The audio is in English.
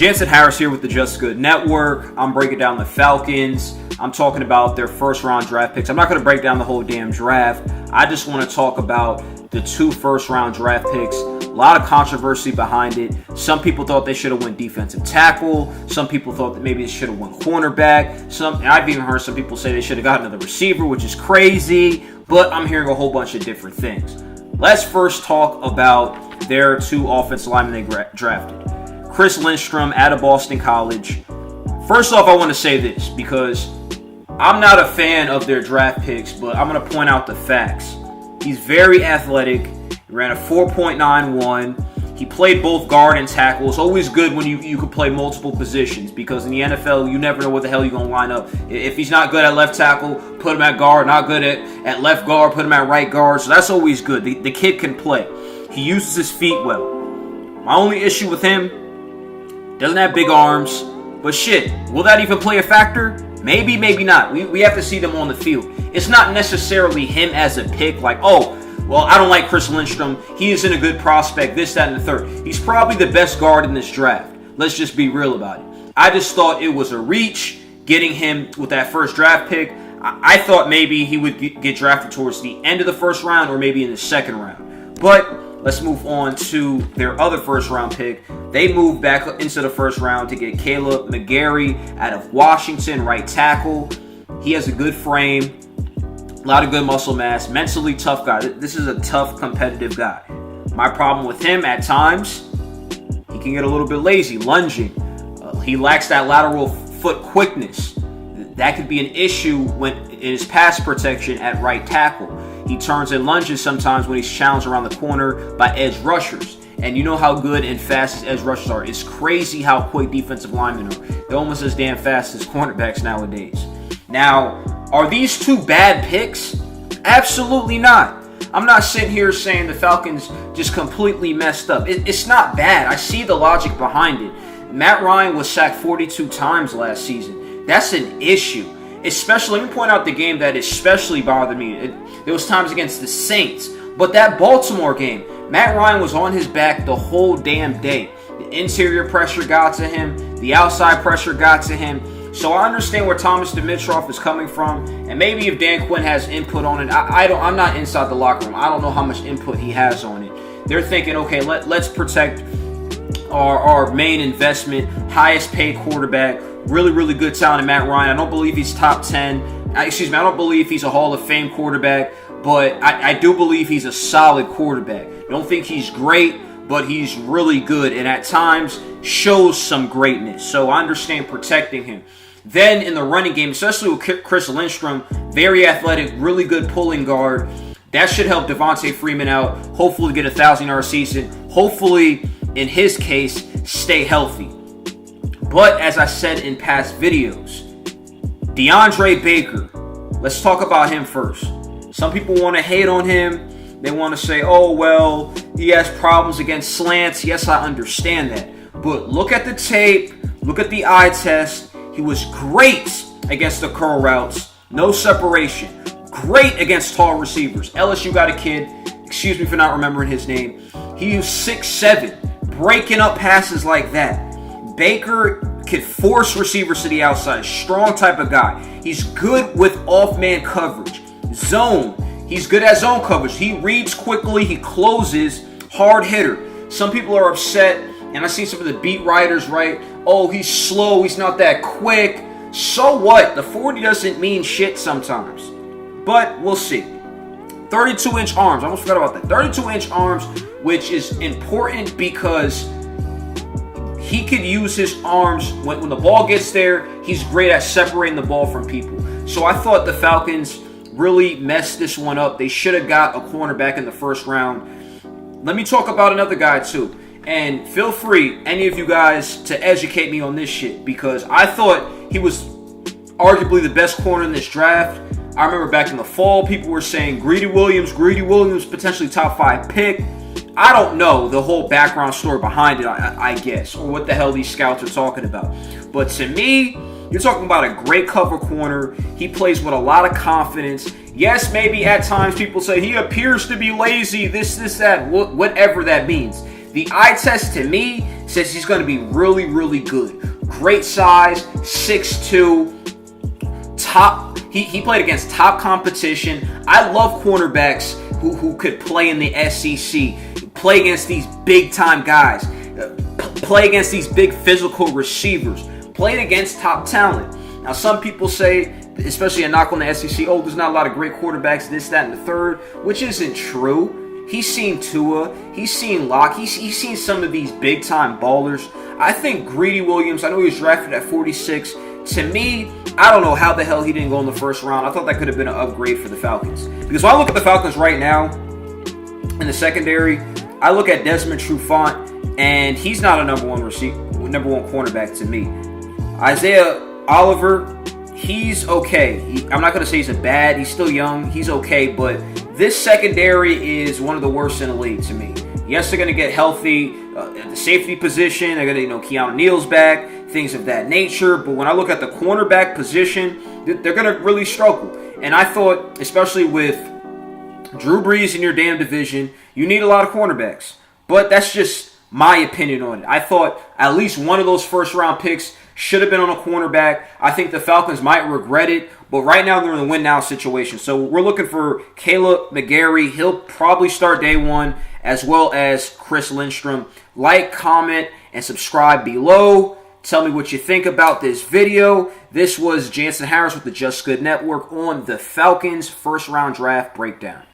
Jansen Harris here with the Just Good Network. I'm breaking down the Falcons. I'm talking about their first-round draft picks. I'm not going to break down the whole damn draft. I just want to talk about the 2 first-round draft picks. A lot of controversy behind it. Some people thought they should have went defensive tackle. Some people thought that maybe they should have went cornerback. And I've even heard some people say they should have gotten another receiver, which is crazy. But I'm hearing a whole bunch of different things. Let's first talk about their 2 offensive linemen they drafted. Chris Lindstrom out of Boston College. First off, I want to say this because I'm not a fan of their draft picks, but I'm going to point out the facts. He's very athletic. He ran a 4.91. He played both guard and tackle. It's always good when you could play multiple positions because in the NFL, you never know what the hell you're going to line up. If he's not good at left tackle, put him at guard. Not good at left guard, put him at right guard. So that's always good. The kid can play. He uses his feet well. My only issue with him, doesn't have big arms, but shit, will that even play a factor? Maybe, maybe not. We have to see them on the field. It's not necessarily him as a pick, like, oh, well, I don't like Chris Lindstrom. He isn't a good prospect, this, that, and the third. He's probably the best guard in this draft. Let's just be real about it. I just thought it was a reach getting him with that first draft pick. I thought maybe he would get drafted towards the end of the first round or maybe in the second round. But let's move on to their other first-round pick. They moved back into the first round to get Caleb McGarry out of Washington, right tackle. He has a good frame, a lot of good muscle mass, mentally tough guy. This is a tough, competitive guy. My problem with him at times, he can get a little bit lazy, lunging. He lacks that lateral foot quickness. That could be an issue when in his pass protection at right tackle. He turns and lunges sometimes when he's challenged around the corner by edge rushers. And you know how good and fast his edge rushers are. It's crazy how quick defensive linemen are. They're almost as damn fast as cornerbacks nowadays. Now, are these 2 bad picks? Absolutely not. I'm not sitting here saying the Falcons just completely messed up. It's not bad. I see the logic behind it. Matt Ryan was sacked 42 times last season. That's an issue. Especially, let me point out the game that especially bothered me. There was times against the Saints. But that Baltimore game, Matt Ryan was on his back the whole damn day. The interior pressure got to him. The outside pressure got to him. So I understand where Thomas Dimitroff is coming from. And maybe if Dan Quinn has input on it, I'm not inside the locker room. I don't know how much input he has on it. They're thinking, okay, let's protect our main investment, highest paid quarterback, really, really good talent in Matt Ryan. I don't believe he's top 10. I don't believe he's a Hall of Fame quarterback, but I do believe he's a solid quarterback. I don't think he's great, but he's really good, and at times shows some greatness. So I understand protecting him. Then in the running game, especially with Chris Lindstrom, very athletic, really good pulling guard. That should help Devontae Freeman out, hopefully get a 1,000-yard season. Hopefully, in his case, stay healthy. But as I said in past videos, DeAndre Baker, let's talk about him first. Some people want to hate on him. They want to say, oh, well, he has problems against slants. Yes, I understand that. But look at the tape. Look at the eye test. He was great against the curl routes. No separation. Great against tall receivers. LSU got a kid. Excuse me for not remembering his name. He was 6'7", breaking up passes like that. Baker could force receivers to the outside. Strong type of guy. He's good with off-man coverage. Zone. He's good at zone coverage. He reads quickly. He closes. Hard hitter. Some people are upset, and I see some of the beat writers write, oh, he's slow. He's not that quick. So what? The 40 doesn't mean shit sometimes. But we'll see. 32-inch arms. I almost forgot about that. 32-inch arms, which is important because he could use his arms when the ball gets there. He's great at separating the ball from people. So I thought the Falcons really messed this one up. They should have got a cornerback in the first round. Let me talk about another guy too. And feel free, any of you guys, to educate me on this shit because I thought he was arguably the best corner in this draft. I remember back in the fall, people were saying Greedy Williams, potentially top 5 pick. I don't know the whole background story behind it, I guess, or what the hell these scouts are talking about. But to me, you're talking about a great cover corner. He plays with a lot of confidence. Yes, maybe at times people say he appears to be lazy, this, that, whatever that means. The eye test to me says he's going to be really, really good. Great size, 6'2", top. He played against top competition. I love cornerbacks who could play in the SEC, play against these big-time guys, play against these big physical receivers, played against top talent. Now, some people say, especially a knock on the SEC, oh, there's not a lot of great quarterbacks, this, that, and the third, which isn't true. He's seen Tua, he's seen Locke, he's seen some of these big-time ballers. I think Greedy Williams, I know he was drafted at 46. To me, I don't know how the hell he didn't go in the first round. I thought that could have been an upgrade for the Falcons. Because when I look at the Falcons right now, in the secondary, I look at Desmond Trufant, and he's not a number one cornerback to me. Isaiah Oliver, he's okay. I'm not going to say he's he's still young, he's okay, but this secondary is one of the worst in the league to me. Yes, they're going to get healthy at the safety position. They're going to, Keanu Neal's back, things of that nature. But when I look at the cornerback position, they're going to really struggle. And I thought, especially with Drew Brees in your damn division, you need a lot of cornerbacks. But that's just my opinion on it. I thought at least one of those first-round picks should have been on a cornerback. I think the Falcons might regret it, but right now they're in a win-now situation. So we're looking for Caleb McGarry. He'll probably start day one, as well as Chris Lindstrom. Like, comment, and subscribe below. Tell me what you think about this video. This was Jansen Harris with the Just Good Network on the Falcons first-round draft breakdown.